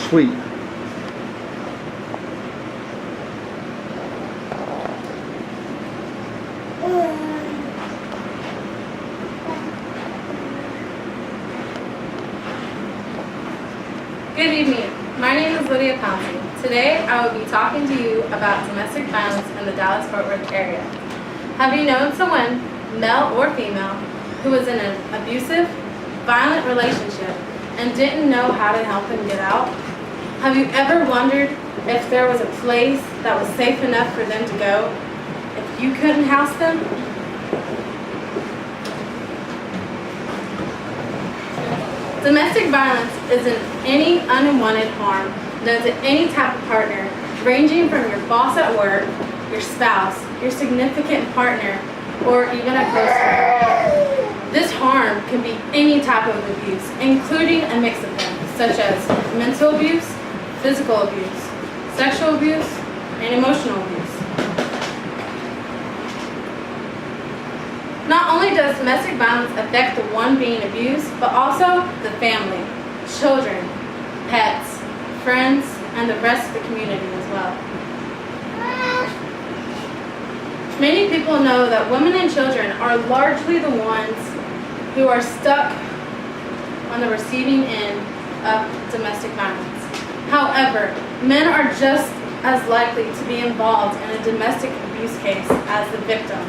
Sweet. Good evening. My name is Lydia Pouncey. Today I will be talking to you about domestic violence in the Dallas-Fort Worth area. Have you known someone, male or female, who was in an abusive, violent relationship and didn't know how to help them get out? Have you ever wondered if there was a place that was safe enough for them to go if you couldn't house them? Domestic violence isn't any unwanted harm done to any type of partner, ranging from your boss at work, your spouse, your significant partner, or even a close friend. This harm can be any type of abuse, including a mix of them, such as mental abuse, physical abuse, sexual abuse, and emotional abuse. Not only does domestic violence affect the one being abused, but also the family, children, pets, friends, and the rest of the community as well. Many people know that women and children are largely the ones who are stuck on the receiving end of domestic violence. However, men are just as likely to be involved in a domestic abuse case as the victim.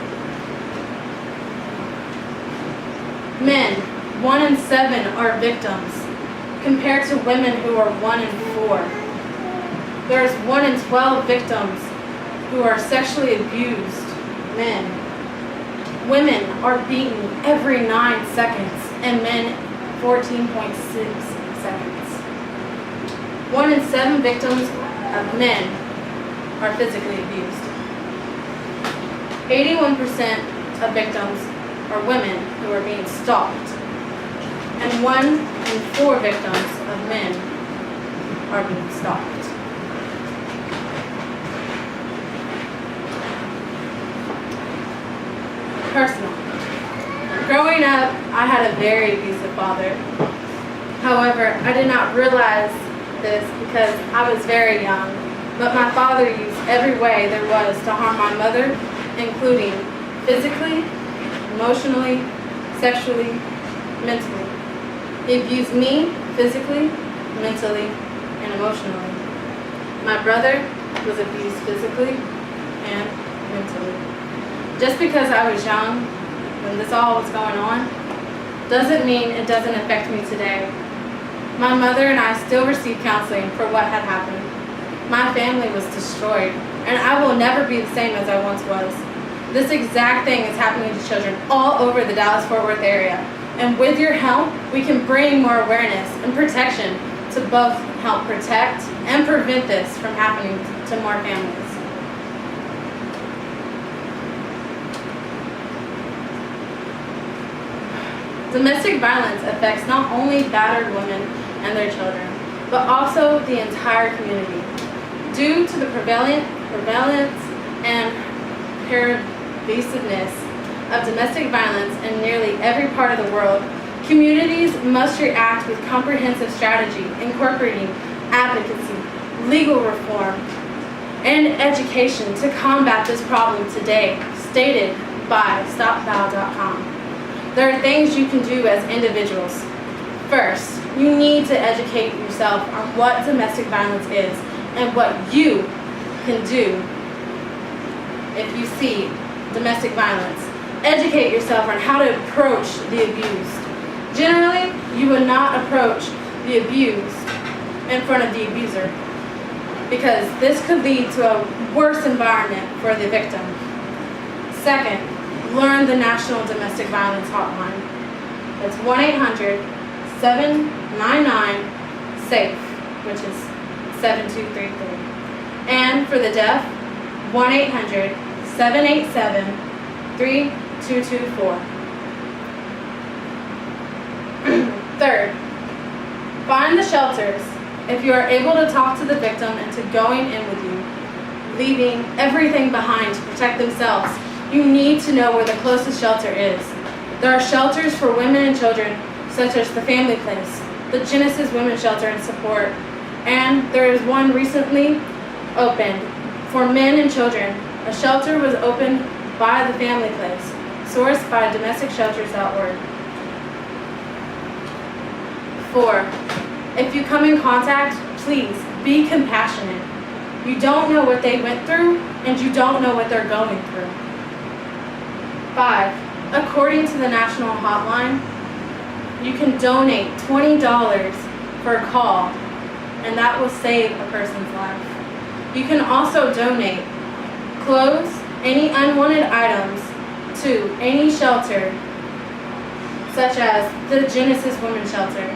Men, 1 in 7 are victims, compared to women who are 1 in 4. There is 1 in 12 victims who are sexually abused men. Women are beaten every 9 seconds, and men 14.6 seconds. 1 in 7 victims of men are physically abused. 81% of victims are women who are being stalked, and 1 in 4 victims of men are being stalked. Personal. Growing up, I had a very abusive father. However, I did not realize this because I was very young, but my father used every way there was to harm my mother, including physically, emotionally, sexually, mentally. He abused me physically, mentally, and emotionally. My brother was abused physically and mentally. Just because I was young when this all was going on doesn't mean it doesn't affect me today. My mother and I still receive counseling for what had happened. My family was destroyed, and I will never be the same as I once was. This exact thing is happening to children all over the Dallas-Fort Worth area. And with your help, we can bring more awareness and protection to both help protect and prevent this from happening to more families. Domestic violence affects not only battered women and their children, but also the entire community. Due to the prevalence and pervasiveness of domestic violence in nearly every part of the world, communities must react with comprehensive strategy, incorporating advocacy, legal reform, and education to combat this problem today, stated by StopVal.com. There are things you can do as individuals. First, you need to educate yourself on what domestic violence is and what you can do if you see domestic violence. Educate yourself on how to approach the abused. Generally, you would not approach the abused in front of the abuser, because this could lead to a worse environment for the victim. Second, learn the National Domestic Violence Hotline. That's 1-800-799-SAFE, which is 7233. And for the deaf, 1-800-787-3224. Third, find the shelters. If you are able to talk to the victim into going in with you, leaving everything behind to protect themselves, you need to know where the closest shelter is. There are shelters for women and children, such as the Family Place, the Genesis Women's Shelter and Support, And there is one recently opened for men and children. A shelter was opened by the Family Place, sourced by domesticshelters.org. 4. If you come in contact, please be compassionate. You don't know what they went through, and you don't know what they're going through. 5. According to the National Hotline, you can donate $20 for a call, and that will save a person's life. You can also donate clothes, any unwanted items, to any shelter, such as the Genesis Women's Shelter.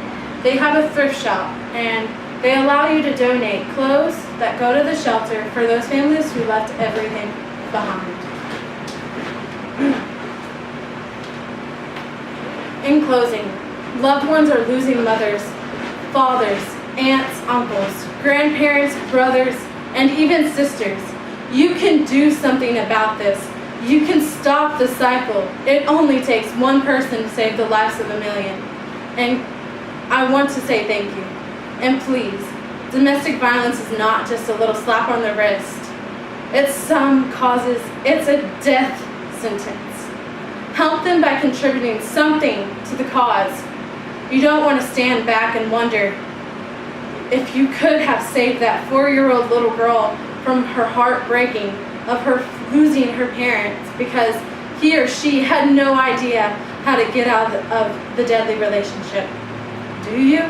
They have a thrift shop, and they allow you to donate clothes that go to the shelter for those families who left everything behind. In closing, loved ones are losing mothers, fathers, aunts, uncles, grandparents, brothers, and even sisters. You can do something about this. You can stop the cycle. It only takes one person to save the lives of a million. And I want to say thank you. And please, domestic violence is not just a little slap on the wrist. It's a death sentence. Help them by contributing something to the cause. You don't want to stand back and wonder if you could have saved that 4-year-old little girl from her heart breaking of her losing her parents because he or she had no idea how to get out of the deadly relationship. Do you?